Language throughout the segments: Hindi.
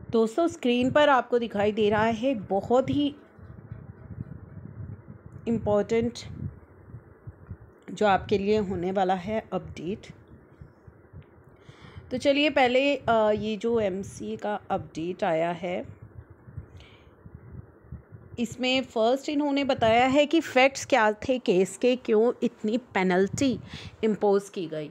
दोस्तों स्क्रीन पर आपको दिखाई दे रहा है एक बहुत ही इम्पोर्टेंट जो आपके लिए होने वाला है अपडेट। तो चलिए पहले ये जो एमसीए का अपडेट आया है इसमें फर्स्ट इन्होंने बताया है कि फैक्ट्स क्या थे केस के, क्यों इतनी पेनल्टी इम्पोज की गई।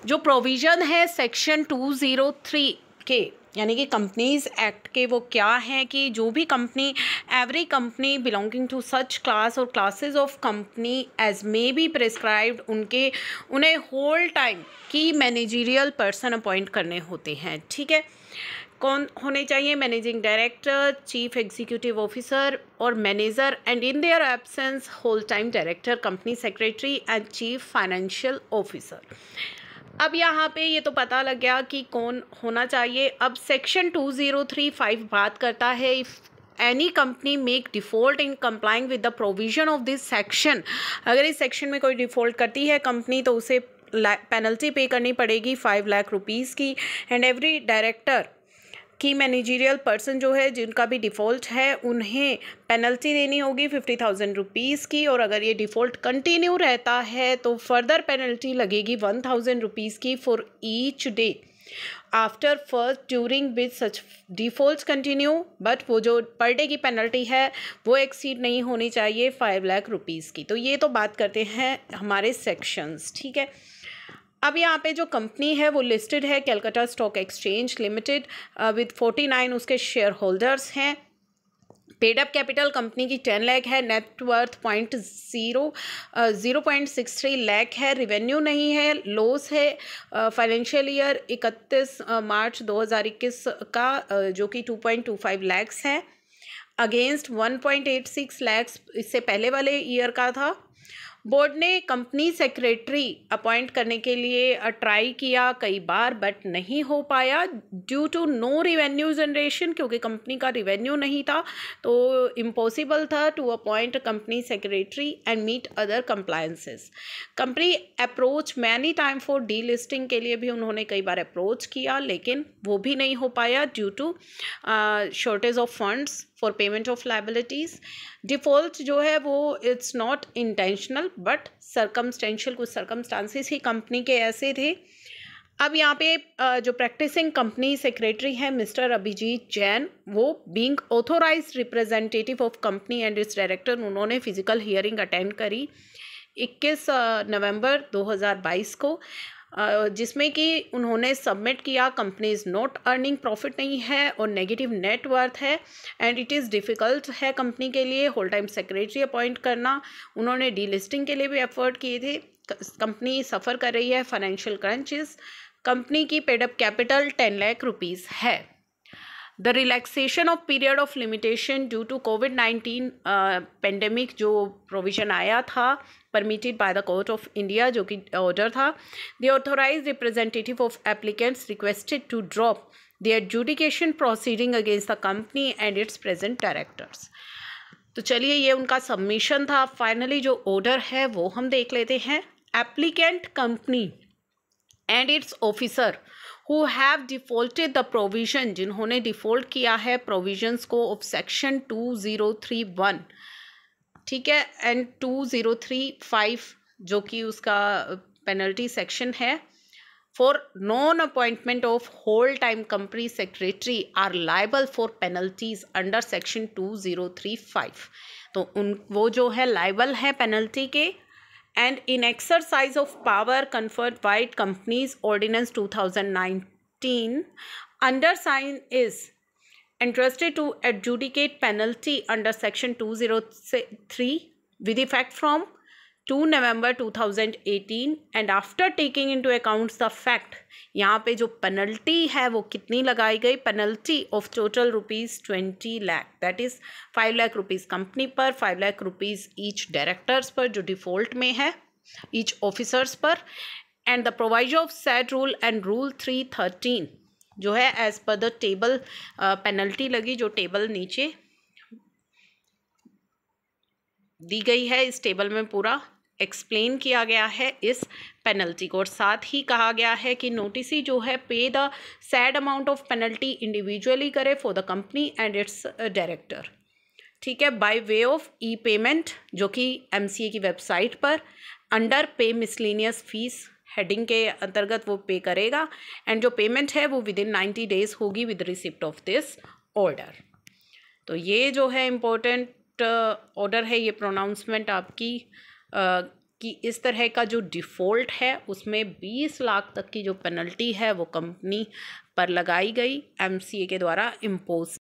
जो प्रोविज़न है सेक्शन 203 के यानी कि कंपनीज एक्ट के, वो क्या हैं कि जो भी company, every company belonging to such class और classes of company as may be prescribed, उन्हें होल टाइम की मैनेजरियल पर्सन अपॉइंट करने होते हैं। ठीक है, कौन होने चाहिए? Managing director, chief executive officer और manager, and in their absence whole time director, company secretary and chief financial officer. अब यहाँ पे ये तो पता लग गया कि कौन होना चाहिए। अब सेक्शन 2035 बात करता है if any company make default in complying with the provision of this section, अगर इस सेक्शन में कोई डिफ़ॉल्ट करती है कंपनी तो उसे पेनल्टी पे करनी पड़ेगी 5 लाख रुपीज़ की। एंड एवरी डायरेक्टर की मैनेजरियल पर्सन जो है जिनका भी डिफ़ॉल्ट है उन्हें पेनल्टी देनी होगी 50,000 रुपीज़ की। और अगर ये डिफ़ॉल्ट कंटिन्यू रहता है तो फर्दर पेनल्टी लगेगी 1,000 रुपीज़ की for each day after first during which such defaults continue. But वो जो पर डे की पेनल्टी है वो एक्सीड नहीं होनी चाहिए 5 लाख रुपीज़ की। तो ये तो बात करते हैं हमारे सेक्शंस। ठीक है, अब यहाँ पे जो कंपनी है वो लिस्टेड है Calcutta stock exchange limited with 49 उसके शेयर होल्डर्स हैं। पेड अप कैपिटल कंपनी की 10 लाख है, नेटवर्थ 0.63 लाख है, रिवेन्यू नहीं है, लॉस है फाइनेंशियल ईयर 31 मार्च 2021 का जो कि 2.25 लैक्स है अगेंस्ट 1.86 लैक्स इससे पहले वाले ईयर का था। बोर्ड ने कंपनी सेक्रेटरी अपॉइंट करने के लिए ट्राई किया कई बार बट नहीं हो पाया due to no revenue generation, क्योंकि कंपनी का रिवेन्यू नहीं था तो इम्पॉसिबल था to appoint company secretary and meet other compliances. Company approach many time for delisting के लिए भी उन्होंने कई बार अप्रोच किया लेकिन वो भी नहीं हो पाया due to shortage of funds for payment of liabilities. Default जो है वो it's not intentional but circumstantial, कुछ सर्कमस्टांसिस ही कंपनी के ऐसे थे। अब यहाँ पे जो प्रैक्टिसिंग कंपनी सेक्रेटरी है मिस्टर अभिजीत जैन, वो being authorised representative of company and its director, उन्होंने फिजिकल हियरिंग अटेंड करी 21 नवंबर 2022 को, जिसमें कि उन्होंने सबमिट किया company is not earning, profit नहीं है और नेगेटिव नेट वर्थ है एंड इट इज़ डिफ़िकल्ट है कंपनी के लिए होल टाइम सेक्रेटरी अपॉइंट करना। उन्होंने डी लिस्टिंग के लिए भी एफर्ट किए थे। कंपनी सफ़र कर रही है फाइनेंशियल क्रंचेस। कंपनी की paid up capital 10 lakh rupees है। The relaxation of period of limitation due to कोविड-19 पेंडेमिक, जो प्रोविज़न आया था permitted by the court of India, जो कि ऑर्डर था, the authorised representative of applicants requested to drop the adjudication proceeding against the company and its present directors. तो चलिए ये उनका सबमिशन था। फाइनली जो ऑर्डर है वो हम देख लेते हैं। Applicant company and it's officer who have defaulted the provision, जिन्होंने डिफ़ॉल्ट किया है प्रोविजंस को ऑफ सेक्शन 2031, ठीक है, एंड 2035 जो कि उसका पेनल्टी सेक्शन है, for non appointment of whole time company secretary are liable for penalties under section 2035। तो वो जो है लाइबल है पेनल्टी के। And in exercise of power conferred by Companies Ordinance 2019, undersigned is entrusted to adjudicate penalty under Section 203 with effect from 2 November 2018 and after taking into account the fact, यहाँ पे जो पेनल्टी है वो कितनी लगाई गई, penalty of total ₹20 lakh, that is 5 lakh rupees company पर, 5 लाख रुपीज़ ईच डायरेक्टर्स पर जो डिफ़ॉल्ट में है, ईच ऑफिसर्स पर, and the proviso of set rule and rule 313 जो है as per the table penalty लगी, जो टेबल नीचे दी गई है। इस टेबल में पूरा एक्सप्लेन किया गया है इस पेनल्टी को। और साथ ही कहा गया है कि नोटिसी जो है pay the said amount of penalty individually करे for the company and its director. ठीक है, by way of e payment, जो कि MCA की वेबसाइट पर अंडर पे मिसलेनियस फीस हेडिंग के अंतर्गत वो पे करेगा। एंड जो पेमेंट है वो विद इन 90 डेज होगी with receipt of this order. तो ये जो है इम्पोर्टेंट ऑर्डर है, ये प्रोनाउंसमेंट आपकी कि इस तरह का जो डिफ़ॉल्ट है उसमें 20 लाख तक की जो पेनल्टी है वो कंपनी पर लगाई गई, MCA के द्वारा इम्पोज